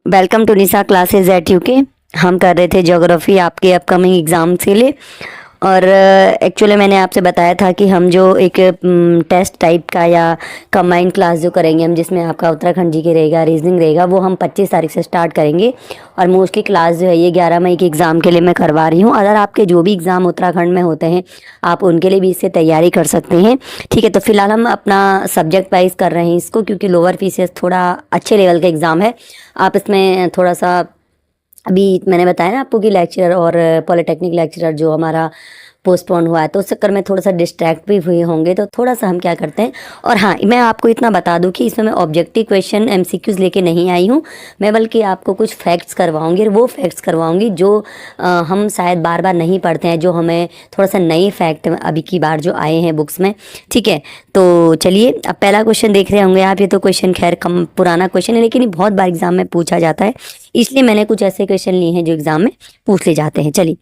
Welcome to Nisha classes at UK. हम कर रहे थे ज्योग्राफी आपके अपकमिंग एग्ज़ाम के लिए। और एक्चुअली मैंने आपसे बताया था कि हम जो एक टेस्ट टाइप का या कंबाइंड क्लास जो करेंगे हम, जिसमें आपका उत्तराखंड जी के रहेगा, रीजनिंग रहेगा, वो हम 25 तारीख से स्टार्ट करेंगे। और मोस्टली क्लास जो है ये 11 मई के एग्ज़ाम के लिए मैं करवा रही हूँ। अगर आपके जो भी एग्ज़ाम उत्तराखंड में होते हैं आप उनके लिए भी इससे तैयारी कर सकते हैं। ठीक है, तो फिलहाल हम अपना सब्जेक्ट वाइज कर रहे हैं इसको, क्योंकि लोअर फीसेस थोड़ा अच्छे लेवल का एग्ज़ाम है। आप इसमें थोड़ा सा, अभी मैंने बताया ना आपको कि लेक्चरर और पॉलिटेक्निक लेक्चरर जो हमारा पोस्टपोन हुआ है, तो उस चक्कर में थोड़ा सा डिस्ट्रैक्ट भी हुए होंगे, तो थोड़ा सा हम क्या करते हैं। और हाँ, मैं आपको इतना बता दूं कि इसमें मैं ऑब्जेक्टिव क्वेश्चन एमसीक्यूज लेके नहीं आई हूँ। मैं बल्कि आपको कुछ फैक्ट्स करवाऊंगी, और वो फैक्ट्स करवाऊंगी जो हम शायद बार बार नहीं पढ़ते हैं, जो हमें थोड़ा सा नई फैक्ट अभी की बार जो आए हैं बुक्स में। ठीक है, तो चलिए अब पहला क्वेश्चन देख रहे होंगे आप। ये तो क्वेश्चन खैर कम पुराना क्वेश्चन है, लेकिन ये बहुत बार एग्जाम में पूछा जाता है, इसलिए मैंने कुछ ऐसे क्वेश्चन लिए हैं जो एग्जाम में पूछ ले जाते हैं। चलिए,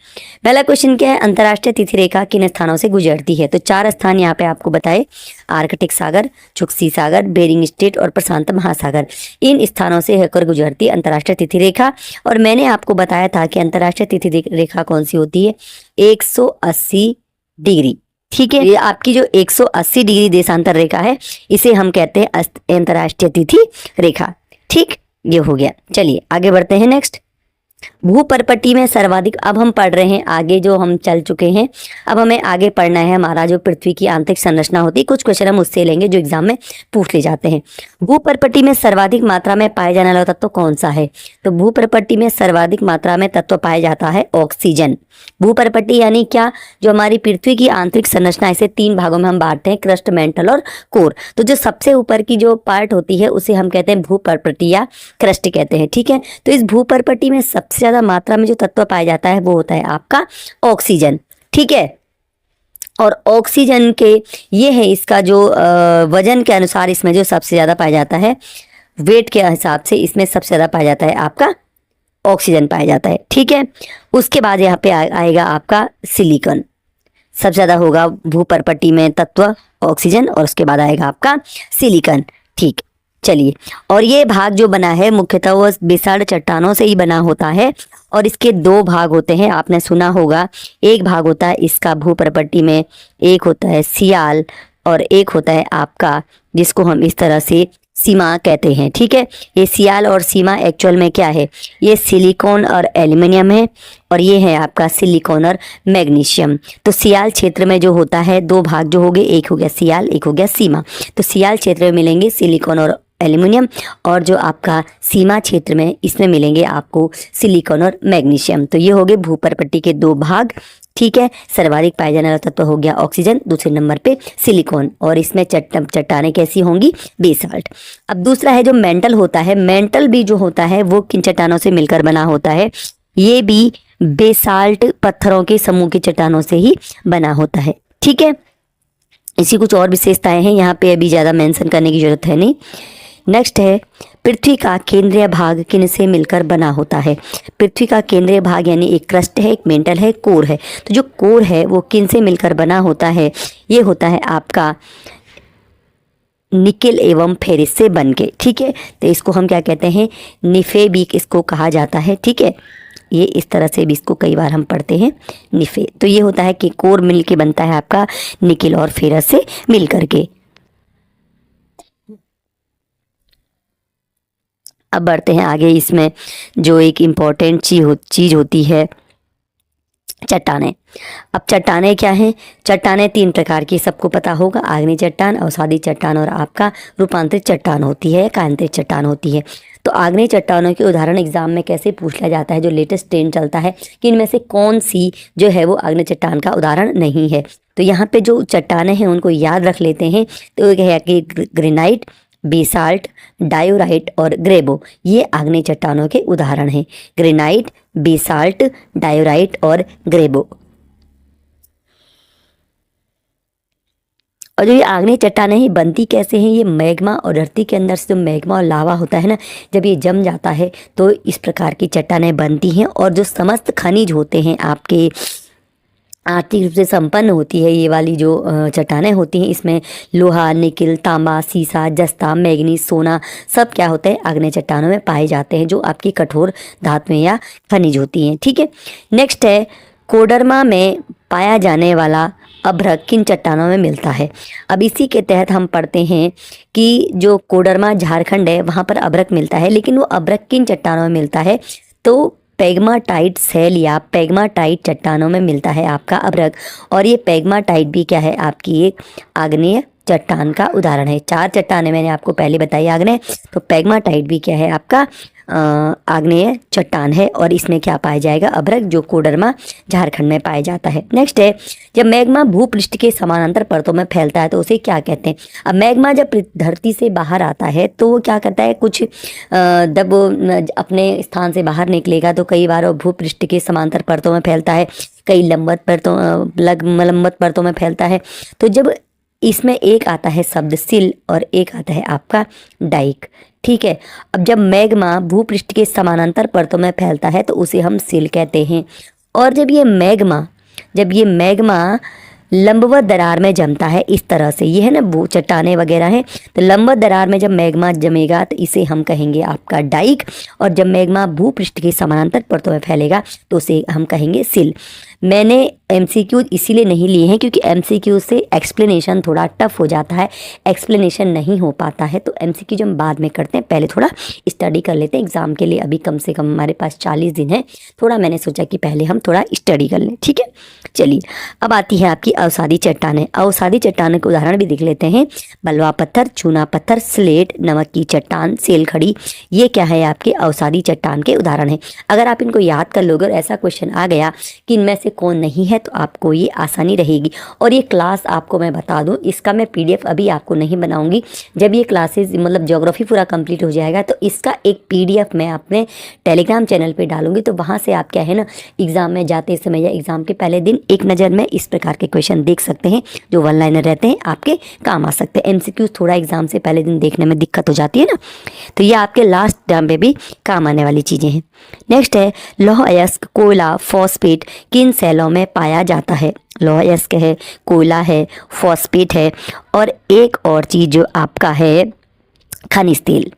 पहला क्वेश्चन क्या है, अंतर्राष्ट्रीय तिथि रेखा किन स्थानों से गुजरती है? तो 4 स्थान यहाँ पे आपको बताए, आर्कटिक सागर, चुक्सी सागर, बेरिंग स्ट्रेट और प्रशांत महासागर। इन स्थानों से होकर गुजरती अंतर्राष्ट्रीय तिथि रेखा। और मैंने आपको बताया था कि अंतर्राष्ट्रीय तिथि रेखा कौन सी होती है, 180 डिग्री। ठीक है, ये आपकी जो 180 डिग्री देशांतर रेखा है, इसे हम कहते हैं अंतर्राष्ट्रीय तिथि रेखा। ठीक, ये हो गया। चलिए आगे बढ़ते हैं। नेक्स्ट, भूपर्पटी में सर्वाधिक, अब हम पढ़ रहे हैं आगे, जो हम चल चुके हैं, अब हमें आगे पढ़ना है हमारा जो पृथ्वी की आंतरिक संरचना होती है। कुछ क्वेश्चन हम उससे लेंगे जो एग्जाम में पूछ ले जाते हैं। भूपर्पटी में सर्वाधिक मात्रा में पाए जाने वाला तत्व कौन सा है? तो भूपर्पटी में सर्वाधिक मात्रा में तत्व पाया जाता है ऑक्सीजन। भूपर्पटी यानी क्या, जो हमारी पृथ्वी की आंतरिक संरचना, इसे 3 भागों में हम बांटते हैं, क्रस्ट, मेंटल और कोर। तो जो सबसे ऊपर की जो पार्ट होती है उसे हम कहते हैं भूपर्पटी या क्रस्ट कहते हैं। ठीक है, तो इस भूपर्पटी में सबसे ज्यादा मात्रा में जो तत्व पाया जाता है वो होता है आपका ऑक्सीजन। ठीक है, और ऑक्सीजन के ये है इसका जो वजन के अनुसार इसमें जो सबसे ज्यादा पाया जाता है, वेट के हिसाब से इसमें सबसे ज्यादा पाया जाता है आपका ऑक्सीजन पाया जाता है। ठीक है, उसके बाद यहाँ पे आएगा आपका सिलिकॉन, सबसे ज्यादा होगा भूपर्पटी में तत्व ऑक्सीजन, और उसके बाद आएगा आपका सिलिकॉन। ठीक, चलिए, और ये भाग जो बना है मुख्यतः वो बेसाल्ट चट्टानों से ही बना होता है, और इसके 2 भाग होते हैं, आपने सुना होगा। एक भाग होता है इसका भूपर्पटी में, एक होता है सियाल, और एक होता है आपका जिसको हम इस तरह से सीमा कहते हैं। ठीक है, ये सियाल और सीमा एक्चुअल में क्या है, ये सिलिकॉन और एल्युमिनियम है, और ये है आपका सिलिकॉन और मैग्नीशियम। तो सियाल क्षेत्र में जो होता है 2 भाग जो हो गए, एक हो गया सियाल, एक हो गया सीमा। तो सियाल क्षेत्र में मिलेंगे सिलिकॉन और एल्युमिनियम, और जो आपका सीमा क्षेत्र में इसमें मिलेंगे आपको सिलिकॉन और मैग्नीशियम। तो ये हो गए भूपर्पटी के 2 भाग। ठीक है, सर्वाधिक पाया जाने वाला तत्व हो गया ऑक्सीजन, दूसरे नंबर पे सिलिकॉन, और इसमें चट्टानें कैसी होंगी, बेसाल्ट। अब दूसरा है जो मेंटल होता है, मेंटल भी जो होता है वो किन चट्टानों से मिलकर बना होता है, ये भी बेसाल्ट पत्थरों के समूह की चट्टानों से ही बना होता है। ठीक है, इसी कुछ और विशेषताएं हैं, यहाँ पे अभी ज्यादा मेंशन करने की जरूरत है नहीं। नेक्स्ट है, पृथ्वी का केंद्रीय भाग किन से मिलकर बना होता है? पृथ्वी का केंद्रीय भाग यानी एक क्रस्ट है, एक मेंटल है, कोर है। तो जो कोर है वो किन से मिलकर बना होता है, ये होता है आपका निकेल एवं फेरिस से बनके। ठीक है, तो इसको हम क्या कहते हैं, निफेबिक इसको कहा जाता है। ठीक है, ये इस तरह से भी इसको कई बार हम पढ़ते हैं, निफे। तो ये होता है कि कोर मिल के बनता है आपका निकेल और फेरस से मिल करके। अब बढ़ते हैं आगे, इसमें जो एक इम्पॉर्टेंट चीज होती है, चट्टानें। अब चट्टानें क्या हैं, चट्टानें 3 प्रकार की, सबको पता होगा, आग्नेय चट्टान, अवसादी चट्टान और आपका रूपांतरित चट्टान होती है, कायांतरित चट्टान होती है। तो आग्नेय चट्टानों के उदाहरण एग्जाम में कैसे पूछ लिया जाता है, जो लेटेस्ट ट्रेंड चलता है कि इनमें से कौन सी जो है वो आग्नेय चट्टान का उदाहरण नहीं है। तो यहाँ पे जो चट्टानें हैं उनको याद रख लेते हैं। तो एक है कि ग्रेनाइट, बेसाल्ट, डायोराइट और ग्रेबो, ये आग्नेय चट्टानों के उदाहरण हैं। ग्रेनाइट, बेसाल्ट, डायोराइट और ग्रेबो। और जो ये आग्नेय चट्टानें हैं बनती कैसे हैं, ये मैग्मा और धरती के अंदर से जो मैग्मा और लावा होता है ना, जब ये जम जाता है तो इस प्रकार की चट्टानें बनती हैं। और जो समस्त खनिज होते हैं आपके आर्थिक रूप से संपन्न होती है ये वाली जो चट्टानें होती हैं। इसमें लोहा, निकिल, तांबा, सीसा, जस्ता, मैग्नीज, सोना सब क्या होता है आग्नेय चट्टानों में पाए जाते हैं, जो आपकी कठोर धातुएं या खनिज होती हैं। ठीक है, नेक्स्ट है कोडरमा में पाया जाने वाला अभ्रक किन चट्टानों में मिलता है। अब इसी के तहत हम पढ़ते हैं कि जो कोडरमा झारखंड है वहाँ पर अभ्रक मिलता है, लेकिन वो अभ्रक किन चट्टानों में मिलता है, तो पेग्माटाइट सेल या पेग्माटाइट चट्टानों में मिलता है आपका अभ्रक। और ये पेग्माटाइट भी क्या है आपकी एक आग्नेय चट्टान का उदाहरण है। 4 चट्टानें मैंने आपको पहले बताई आग्नेय, तो पेग्माटाइट भी क्या है आपका आग्नेय चट्टान है, और इसमें क्या पाया जाएगा अभ्रक, जो कोडरमा झारखंड में पाया जाता है। नेक्स्ट है जब मैग्मा भूपृष्ठ के समानांतर परतों में फैलता है तो उसे क्या कहते हैं। अब मैग्मा जब धरती से बाहर आता है तो वो क्या करता है, कुछ जब वो अपने स्थान से बाहर निकलेगा तो कई बार वो भूपृष्ठ के समांतर परतों में फैलता है, कई लंबवत परतों में फैलता है। तो जब इसमें एक आता है शब्द सिल और एक आता है आपका डाइक। ठीक है, अब जब मैग्मा भूपृष्ठ के समानांतर परतों में फैलता है तो उसे हम सिल कहते हैं। और जब ये मैग्मा लंबवत दरार में जमता है इस तरह से, ये है ना वो चट्टाने वगैरह हैं, तो लंबवत दरार में जब मैग्मा जमेगा तो इसे हम कहेंगे आपका डाइक। और जब मैग्मा भूपृष्ठ के समानांतर परतों में फैलेगा तो उसे हम कहेंगे सिल। मैंने एमसीक्यू इसीलिए नहीं लिए हैं क्योंकि एमसीक्यू से एक्सप्लेनेशन थोड़ा टफ हो जाता है, एक्सप्लेनेशन नहीं हो पाता है, तो एमसीक्यू जब हम बाद में करते हैं, पहले थोड़ा स्टडी कर लेते हैं एग्जाम के लिए। अभी कम से कम हमारे पास 40 दिन है, थोड़ा मैंने सोचा कि पहले हम थोड़ा स्टडी कर लें। ठीक है, चलिए अब आती है आपकी अवसादी चट्टानें। अवसादी चट्टानों के उदाहरण भी देख लेते हैं। बलवा पत्थर, चूना पत्थर, स्लेट, नमक की चट्टान, सेल खड़ी, ये क्या है आपके अवसादी चट्टान के उदाहरण है। अगर आप इनको याद कर लोगे और ऐसा क्वेश्चन आ गया कि इनमें से कौन नहीं है तो आपको ये आसानी रहेगी। और ये क्लास आपको मैं बता दूं, इसका मैं पीडीएफ अभी आपको नहीं बनाऊंगी, जब ये क्लासेस मतलब ज्योग्राफी पूरा कंप्लीट हो जाएगा तो इसका एक पीडीएफ मैं अपने टेलीग्राम चैनल पे डालूंगी। तो वहाँ से आप क्या है ना एग्जाम में जाते समय या एग्जाम के पहले दिन एक नज़र में इस प्रकार के क्वेश्चन देख सकते हैं, जो वन लाइनर रहते हैं, आपके काम आ सकते हैं। एमसीक्यूज थोड़ा एग्जाम से पहले दिन देखने में दिक्कत हो जाती है ना, तो ये आपके लास्ट टर्म पे भी काम आने वाली चीज़ें हैं। नेक्स्ट है लौह अयस्क, कोयला, फॉस्फेट किन सेलों में पाया जाता है। लौह अयस्क है, कोयला है, फॉस्फेट है, और एक और चीज़ जो आपका है खनिज तेल।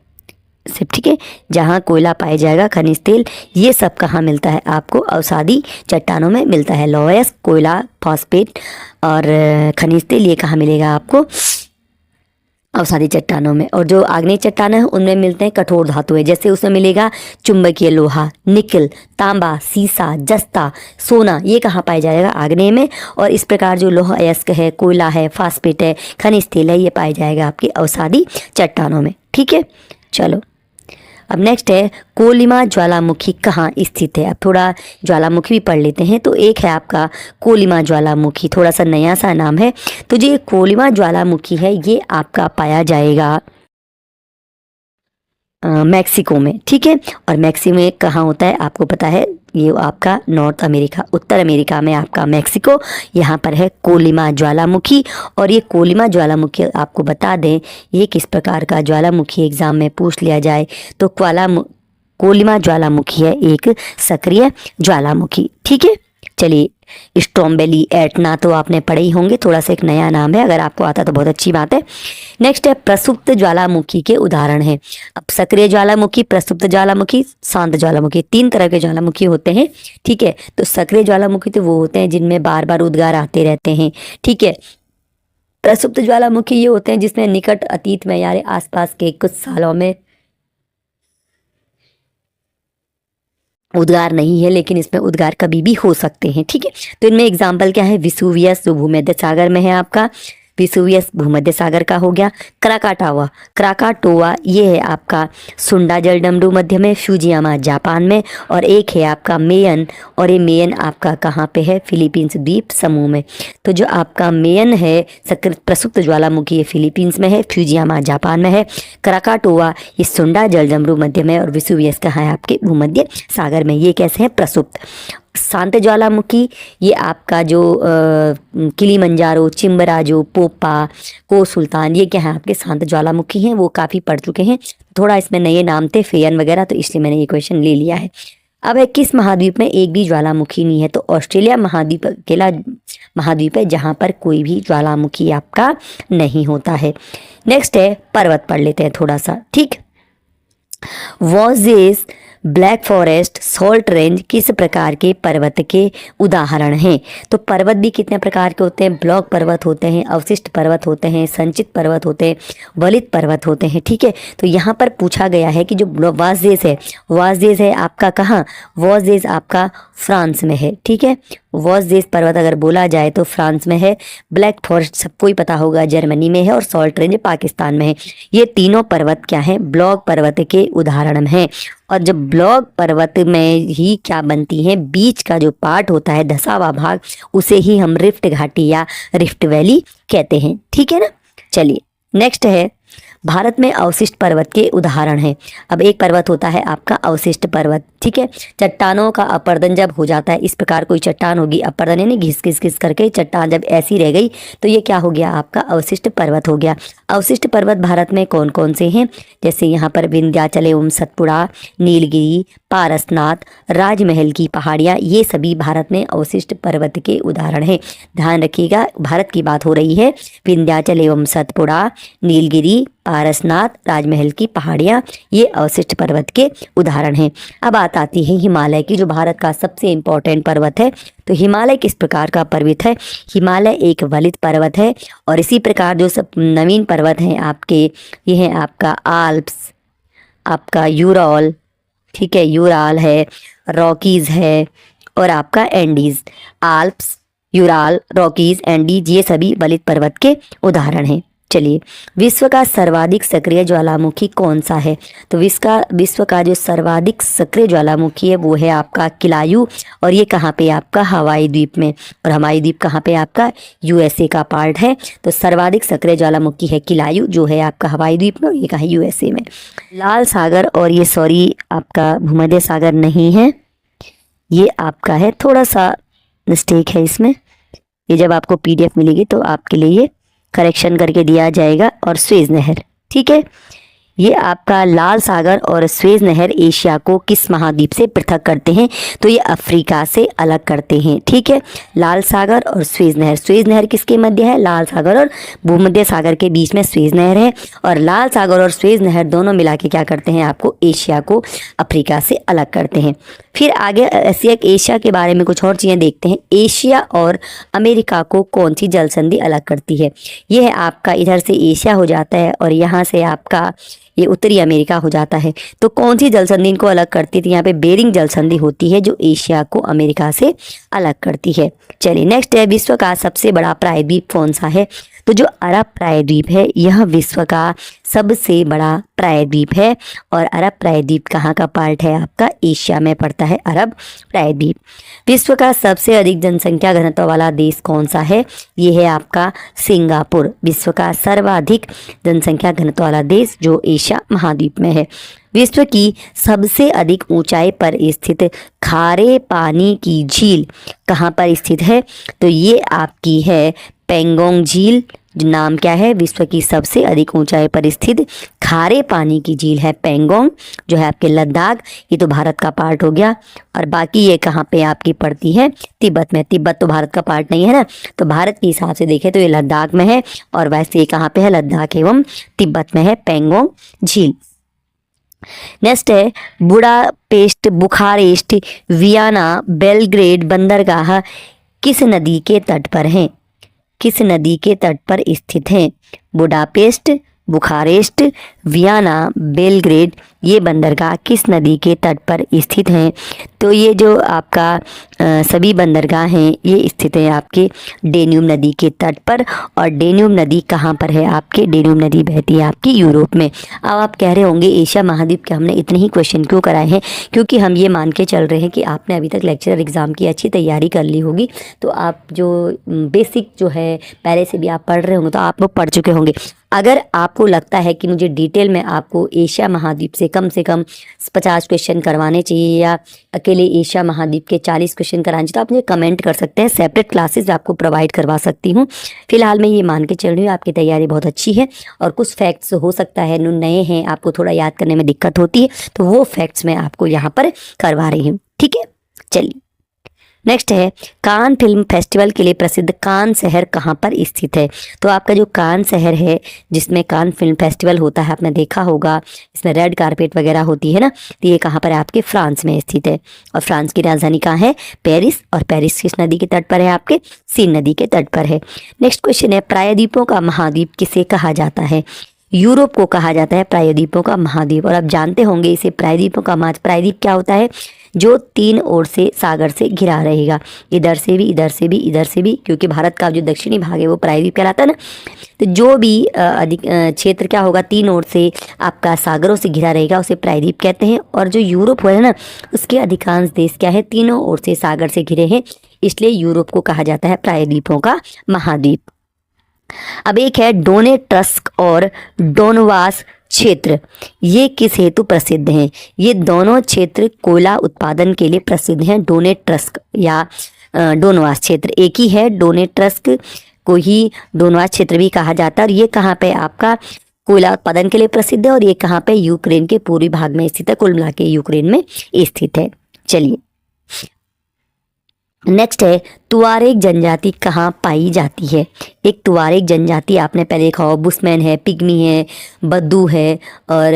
सिर्फ ठीक है, जहाँ कोयला पाया जाएगा, खनिज तेल, ये सब कहाँ मिलता है आपको अवसादी चट्टानों में मिलता है। लौह अयस्क, कोयला, फॉस्फेट और खनिज तेल ये कहाँ मिलेगा आपको अवसादी चट्टानों में। और जो आग्नेय चट्टान है उनमें मिलते हैं कठोर धातुएं, जैसे उसमें मिलेगा चुंबकीय लोहा, निकिल, तांबा, सीसा, जस्ता, सोना, ये कहाँ पाया जाएगा आग्नेय में। और इस प्रकार जो लौह अयस्क है, कोयला है, फास्फेट है, खनिज तेल है, ये पाया जाएगा आपकी अवसादी चट्टानों में। ठीक है, चलो अब नेक्स्ट है कोलिमा ज्वालामुखी कहाँ स्थित है। अब थोड़ा ज्वालामुखी भी पढ़ लेते हैं। तो एक है आपका कोलिमा ज्वालामुखी, थोड़ा सा नया सा नाम है। तो जो कोलिमा ज्वालामुखी है ये आपका पाया जाएगा मैक्सिको में। ठीक है, और मैक्सिको में कहाँ होता है आपको पता है, ये आपका नॉर्थ अमेरिका, उत्तर अमेरिका में आपका मैक्सिको, यहाँ पर है कोलिमा ज्वालामुखी। और ये कोलिमा ज्वालामुखी आपको बता दें ये किस प्रकार का ज्वालामुखी एग्जाम में पूछ लिया जाए तो कोलिमा ज्वालामुखी है एक सक्रिय ज्वालामुखी। ठीक है, चलिए स्ट्रोम्बेली, एटना तो आपने पढ़े ही होंगे, थोड़ा सा एक नया नाम है, अगर आपको आता तो बहुत अच्छी बात है। नेक्स्ट है प्रसुप्त ज्वालामुखी के उदाहरण है। अब सक्रिय ज्वालामुखी, प्रसुप्त ज्वालामुखी, शांत ज्वालामुखी, 3 तरह के ज्वालामुखी होते हैं। ठीक है, तो सक्रिय ज्वालामुखी तो वो होते हैं जिनमें बार बार उद्गार आते रहते हैं। ठीक है, प्रसुप्त ज्वालामुखी ये होते हैं जिसमें निकट अतीत में यानी आसपास के कुछ सालों में उद्गार नहीं है, लेकिन इसमें उद्गार कभी भी हो सकते हैं। ठीक है, तो इनमें एग्जाम्पल क्या है, विसुवियस जो भूमध्य सागर में है आपका, विसुवियस भूमध्य सागर का हो गया। क्राकाटोवा ये है आपका सुंडा जलडमरू मध्य में, फ्यूजियामा जापान में। और एक है आपका मेयन, और ये मेयन आपका कहाँ पे है, फिलीपींस द्वीप समूह में। तो जो आपका मेयन है प्रसुप्त ज्वालामुखी ये फिलीपींस में है, फ्यूजियामा जापान में है। क्राकाटोवा ये सुंडा जलडमरू मध्य में, और विसुवियस कहाँ है आपके भूमध्य सागर में। ये कैसे हैं प्रसुप्त। शांत ज्वालामुखी ये आपका जो किलीमंजारो, चिम्बराजो, पोपा, को सुल्तान, ये क्या है आपके शांत ज्वालामुखी हैं, वो काफ़ी पढ़ चुके हैं। थोड़ा इसमें नए नाम थे फेयन वगैरह, तो इसलिए मैंने ये क्वेश्चन ले लिया है। अब है किस महाद्वीप में एक भी ज्वालामुखी नहीं है? तो ऑस्ट्रेलिया महाद्वीप अकेला महाद्वीप है जहाँ पर कोई भी ज्वालामुखी आपका नहीं होता है। नेक्स्ट है पर्वत पढ़ लेते हैं थोड़ा सा, ठीक। Was this black forest salt range किस प्रकार के पर्वत के उदाहरण हैं? तो पर्वत भी कितने प्रकार के होते हैं? ब्लॉक पर्वत होते हैं, अवशिष्ट पर्वत होते हैं, संचित पर्वत होते हैं, वलित पर्वत होते हैं, ठीक है। तो यहाँ पर पूछा गया है कि जो वाजदेस है, वाजदेस है आपका कहाँ? वाजदेस आपका फ्रांस में है, ठीक है। वाजदेस पर्वत अगर बोला जाए तो फ्रांस में है, ब्लैक फॉरेस्ट सबको ही पता होगा जर्मनी में है, और सॉल्ट रेंज पाकिस्तान में है। ये तीनों पर्वत क्या हैं? ब्लॉक पर्वत के उदाहरण हैं। और जब ब्लॉक पर्वत में ही क्या बनती है, बीच का जो पार्ट होता है, धंसा हुआ भाग, उसे ही हम रिफ्ट घाटी या रिफ्ट वैली कहते हैं, ठीक है ना। चलिए नेक्स्ट है भारत में अवशिष्ट पर्वत के उदाहरण हैं। अब एक पर्वत होता है आपका अवशिष्ट पर्वत, ठीक है। चट्टानों का अपर्दन जब हो जाता है, इस प्रकार कोई चट्टान होगी, अपर्दन यानी घिस घिस घिस करके चट्टान जब ऐसी रह गई तो ये क्या हो गया? आपका अवशिष्ट पर्वत हो गया। अवशिष्ट पर्वत भारत में कौन कौन से हैं? जैसे यहाँ पर विंध्याचल एवं सतपुड़ा, नीलगिरी, पारसनाथ, राजमहल की पहाड़ियाँ, ये सभी भारत में अवशिष्ट पर्वत के उदाहरण हैं। ध्यान रखिएगा, भारत की बात हो रही है। विंध्याचल एवं सतपुड़ा, नीलगिरी, पारसनाथ, राजमहल की पहाड़ियाँ, ये अवशिष्ट पर्वत के उदाहरण हैं। अब बात आती है हिमालय की, जो भारत का सबसे इम्पोर्टेंट पर्वत है। तो हिमालय किस प्रकार का पर्वत है? हिमालय एक वलित पर्वत है। और इसी प्रकार जो सब नवीन पर्वत हैं आपके, ये हैं आपका आल्प्स, आपका यूरॉल, ठीक है, यूराल है, रॉकीज है, और आपका Andes. Alps, Ural, Rockies, Andes, ये सभी वलित पर्वत के उदाहरण हैं। चलिए, विश्व का सर्वाधिक सक्रिय ज्वालामुखी कौन सा है? तो विश्व का जो सर्वाधिक सक्रिय ज्वालामुखी है वो है आपका किलायू, और ये कहाँ पे? आपका हवाई द्वीप में। और हवाई द्वीप कहाँ पे? आपका यूएसए का पार्ट है। तो सर्वाधिक सक्रिय ज्वालामुखी है किलायू, जो है आपका हवाई द्वीप में, और ये कहाँ है? यूएसए में। लाल सागर, और ये सॉरी आपका भूमध्य सागर नहीं है, ये आपका है, थोड़ा सा मिस्टेक है इसमें, ये जब आपको पीडीएफ मिलेगी तो आपके लिए ये करेक्शन करके दिया जाएगा। और स्वेज नहर, ठीक है, ये आपका लाल सागर और स्वेज नहर एशिया को किस महाद्वीप से पृथक करते हैं? तो ये अफ्रीका से अलग करते हैं, ठीक है। लाल सागर और स्वेज नहर किसके मध्य है? लाल सागर और भूमध्य सागर के बीच में स्वेज नहर है। और लाल सागर और स्वेज नहर दोनों मिला के क्या करते हैं? आपको एशिया को अफ्रीका से अलग करते हैं। फिर आगे एशिया के बारे में कुछ और चीज़ें देखते हैं। एशिया और अमेरिका को कौन सी जल संधि अलग करती है? यह है आपका, इधर से एशिया हो जाता है और यहाँ से आपका ये उत्तरी अमेरिका हो जाता है। तो कौन सी जल संधि इनको अलग करती थी? यहाँ पे बेरिंग जल संधि होती है जो एशिया को अमेरिका से अलग करती है। चलिए नेक्स्ट है, विश्व का सबसे बड़ा प्रायद्वीप कौन सा है? तो जो अरब प्रायद्वीप है यह विश्व का सबसे बड़ा प्रायद्वीप है। और अरब प्रायद्वीप कहाँ का पार्ट है? आपका एशिया में पड़ता है अरब प्रायद्वीप। विश्व का सबसे अधिक जनसंख्या घनत्व वाला देश कौन सा है? ये है आपका सिंगापुर, विश्व का सर्वाधिक जनसंख्या घनत्व वाला देश जो एशिया महाद्वीप में है। विश्व की सबसे अधिक ऊंचाई पर स्थित खारे पानी की झील कहाँ पर स्थित है? तो ये आपकी है पेंगोंग झील। नाम क्या है? विश्व की सबसे अधिक ऊंचाई पर स्थित खारे पानी की झील है पेंगोंग, जो है आपके लद्दाख, ये तो भारत का पार्ट हो गया। और बाकी ये कहाँ पे आपकी पड़ती है? तिब्बत में। तिब्बत तो भारत का पार्ट नहीं है ना, तो भारत के हिसाब से देखें तो ये लद्दाख में है। और वैसे ये कहाँ पे है? लद्दाख एवं तिब्बत में है पेंगोंग झील। नेक्स्ट है, बुडापेस्ट, बुखारेस्ट, वियना, बेलग्रेड बंदरगाह किस नदी के तट पर हैं? किस नदी के तट पर स्थित हैं? बुडापेस्ट, बुखारेस्ट, वियना, बेलग्रेड, ये बंदरगाह किस नदी के तट पर स्थित हैं? तो ये जो आपका सभी बंदरगाह हैं ये स्थित हैं आपके डेन्यूब नदी के तट पर। और डेन्यूब नदी कहाँ पर है? आपके डेन्यूब नदी बहती है आपकी यूरोप में। अब आप कह रहे होंगे एशिया महाद्वीप के हमने इतने ही क्वेश्चन क्यों कराए हैं? क्योंकि हम ये मान के चल रहे हैं कि आपने अभी तक लेक्चरर एग्ज़ाम की अच्छी तैयारी कर ली होगी, तो आप जो बेसिक जो है पहले से भी आप पढ़ रहे होंगे, तो आप लोग पढ़ चुके होंगे। अगर आपको लगता है कि मुझे डिटेल में आपको एशिया महाद्वीप से कम 50 क्वेश्चन करवाने चाहिए या अकेले एशिया महाद्वीप के 40 क्वेश्चन कराने चाहिए, तो आप मुझे कमेंट कर सकते हैं। सेपरेट क्लासेस आपको प्रोवाइड करवा सकती हूँ। फिलहाल मैं ये मान के चल रही हूँ आपकी तैयारी बहुत अच्छी है, और कुछ फैक्ट्स हो सकता है नए हैं, आपको थोड़ा याद करने में दिक्कत होती है, तो वो फैक्ट्स मैं आपको यहाँ पर करवा रही हूँ। ठीक है, चलिए नेक्स्ट है, कान फिल्म फेस्टिवल के लिए प्रसिद्ध कान शहर कहाँ पर स्थित है? तो आपका जो कान शहर है जिसमें कान फिल्म फेस्टिवल होता है, आपने देखा होगा, इसमें रेड कारपेट वगैरह होती है ना, तो ये कहाँ पर है? आपके फ्रांस में स्थित है। और फ्रांस की राजधानी कहाँ है? पेरिस। और पेरिस किस नदी के तट पर है? आपके सीन नदी के तट पर है। नेक्स्ट क्वेश्चन है, प्रायद्वीपों का महाद्वीप किसे कहा जाता है? यूरोप को कहा जाता है प्रायद्वीपों का महाद्वीप। और आप जानते होंगे इसे प्रायद्वीपों का प्रायद्वीप क्या होता है? जो 3 ओर से सागर से घिरा रहेगा, इधर से भी, इधर से भी, इधर से भी, क्योंकि भारत का जो दक्षिणी भाग है वो प्रायद्वीप कहलाता है ना। तो जो भी अधिक क्षेत्र क्या होगा, 3 ओर से आपका सागरों से घिरा रहेगा, उसे प्रायद्वीप कहते हैं। और जो यूरोप है ना, उसके अधिकांश देश क्या है? तीनों ओर से सागर से घिरे हैं, इसलिए यूरोप को कहा जाता है प्रायद्वीपों का महाद्वीप। अब एक है डोनेट्स्क और डोनबास क्षेत्र, ये किस हेतु प्रसिद्ध हैं? ये दोनों क्षेत्र कोयला उत्पादन के लिए प्रसिद्ध हैं। डोनेट्स्क या डोनबास क्षेत्र एक ही है। डोनेट्स्क को ही डोनबास क्षेत्र भी कहा जाता है। और ये कहाँ पे? आपका कोयला उत्पादन के लिए प्रसिद्ध है। और ये कहाँ पे? यूक्रेन के पूर्वी भाग में स्थित है, कुल मिला के यूक्रेन में स्थित है। चलिए नेक्स्ट है, तुआरेग जनजाति कहाँ पाई जाती है? एक तुआरेग जनजाति आपने पहले देखा हो, बुशमैन है, पिग्मी है, बद्दू है, और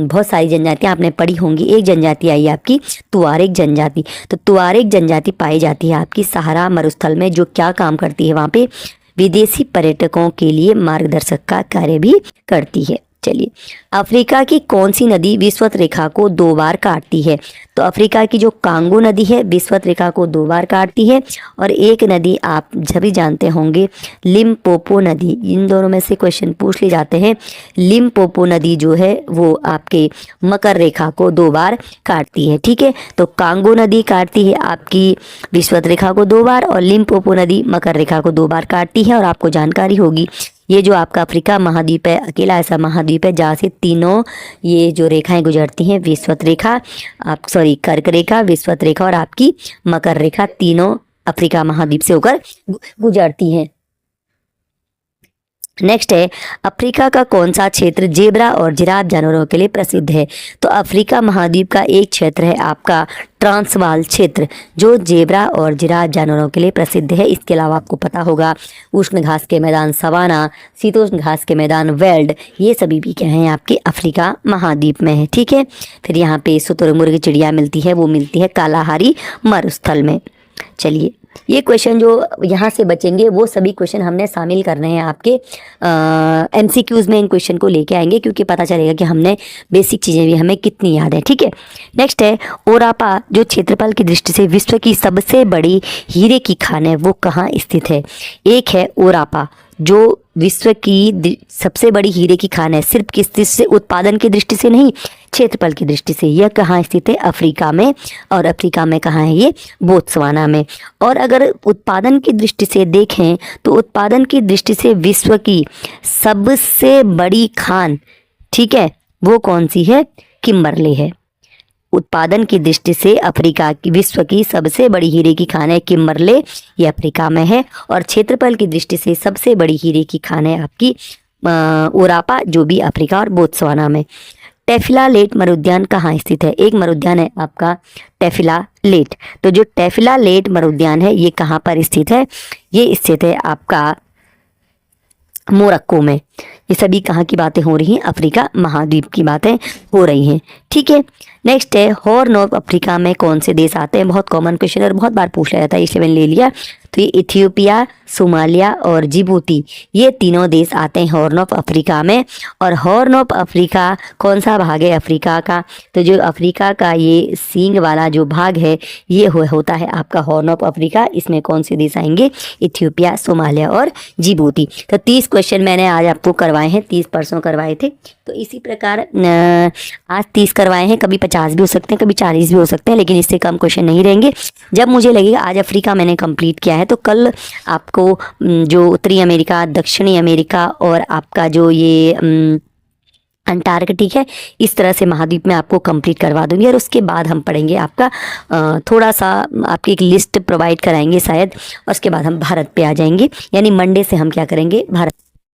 बहुत सारी जनजातियाँ आपने पढ़ी होंगी। एक जनजाति आई आपकी तुआरेग जनजाति। तो तुआरेग जनजाति पाई जाती है आपकी सहारा मरुस्थल में, जो क्या काम करती है? वहाँ पे विदेशी पर्यटकों के लिए मार्गदर्शक का कार्य भी करती है। चलिए, अफ्रीका की कौन सी नदी विषुवत रेखा को 2 बार काटती है? तो अफ्रीका की जो कांगो नदी है विषुवत रेखा को 2 बार काटती है। और एक नदी आप सभी जानते होंगे, लिम्पोपो नदी। इन दोनों में से क्वेश्चन पूछ ले जाते हैं। लिम्पोपो नदी जो है वो आपके मकर रेखा को 2 बार काटती है। ठीक है, तो कांगो नदी काटती है आपकी विषुवत रेखा को 2 बार, और लिम्पोपो नदी मकर रेखा को 2 बार काटती है। और आपको जानकारी होगी, ये जो आपका अफ्रीका महाद्वीप है, अकेला ऐसा महाद्वीप है जहाँ से तीनों ये जो रेखाएं गुजरती हैं, विषुवत रेखा, कर्क रेखा, विषुवत रेखा और आपकी मकर रेखा, तीनों अफ्रीका महाद्वीप से होकर गुजरती हैं। नेक्स्ट है, अफ्रीका का कौन सा क्षेत्र जेब्रा और जिराफ जानवरों के लिए प्रसिद्ध है? तो अफ्रीका महाद्वीप का एक क्षेत्र है आपका ट्रांसवाल क्षेत्र, जो जेब्रा और जिराफ जानवरों के लिए प्रसिद्ध है। इसके अलावा आपको पता होगा उष्ण घास के मैदान सवाना, शीतोष्ण घास के मैदान वेल्ड, ये सभी भी क्या हैं? आपके अफ्रीका महाद्वीप में है। ठीक है, फिर यहाँ पे शुतुरमुर्ग चिड़िया मिलती है, वो मिलती है कालाहारी मरुस्थल में। चलिए, ये क्वेश्चन जो यहाँ से बचेंगे वो सभी क्वेश्चन हमने शामिल करने हैं आपके MCQs में। इन क्वेश्चन को लेके आएंगे, क्योंकि पता चलेगा कि हमने बेसिक चीज़ें भी हमें कितनी याद है। ठीक है, नेक्स्ट है, ओरापा जो क्षेत्रफल की दृष्टि से विश्व की सबसे बड़ी हीरे की खान है, वो कहाँ स्थित है? एक है ओरापा जो विश्व की सबसे बड़ी हीरे की खान है, सिर्फ किस दृष्टि से? उत्पादन की दृष्टि से नहीं, क्षेत्रफल की दृष्टि से। यह कहाँ स्थित है? अफ्रीका में। और अफ्रीका में कहाँ है ये? बोत्सवाना में। और अगर उत्पादन की दृष्टि से देखें तो उत्पादन की दृष्टि से विश्व की सबसे बड़ी खान, ठीक है, वो कौन सी है? किम्बरले है। उत्पादन की दृष्टि से अफ्रीका की विश्व की सबसे बड़ी हीरे की खान है किम्बरले, ये अफ्रीका में है। और क्षेत्रफल की दृष्टि से सबसे बड़ी हीरे की खान है आपकी ओरापा, जो भी अफ्रीका और बोत्सवाना में। टेफिला लेट मरुद्यान कहाँ स्थित है? एक मरुद्यान है आपका टेफिला लेट। तो जो टेफिला लेट मरुद्यान है ये कहाँ पर स्थित है? ये स्थित है आपका मोरक्को में। ये सभी कहाँ की बातें हो रही हैं? अफ्रीका महाद्वीप की बातें हो रही हैं। ठीक है, नेक्स्ट है, हॉर्न ऑफ अफ्रीका में कौन से देश आते हैं? बहुत कॉमन क्वेश्चन और बहुत बार पूछा जाता है, इसलिए मैंने ले लिया। तो ये इथियोपिया, सोमालिया और जिबूती, ये तीनों देश आते हैं हॉर्न ऑफ अफ्रीका में। और हॉर्न ऑफ अफ्रीका कौन सा भाग है अफ्रीका का? तो जो अफ्रीका का ये सींग वाला जो भाग है ये होता है आपका हॉर्न ऑफ अफ्रीका। इसमें कौन से देश आएंगे? इथियोपिया, सोमालिया और जिबूती। तो 30 क्वेश्चन मैंने आज आपको करवाए हैं, 30 परसों करवाए थे। तो इसी प्रकार आज 30 करवाए हैं, कभी 50 भी हो सकते हैं, कभी 40 भी हो सकते हैं, लेकिन इससे कम क्वेश्चन नहीं रहेंगे। जब मुझे लगेगा आज अफ्रीका मैंने कंप्लीट किया है तो कल आपको जो उत्तरी अमेरिका, दक्षिणी अमेरिका और आपका जो ये अंटार्कटिक है, इस तरह से महाद्वीप में आपको कंप्लीट करवा दूंगी। और उसके बाद हम पढ़ेंगे आपका थोड़ा सा आपकी एक लिस्ट प्रोवाइड कराएंगे शायद, और उसके बाद हम भारत पे आ जाएंगे, यानी मंडे से हम क्या करेंगे, भारत।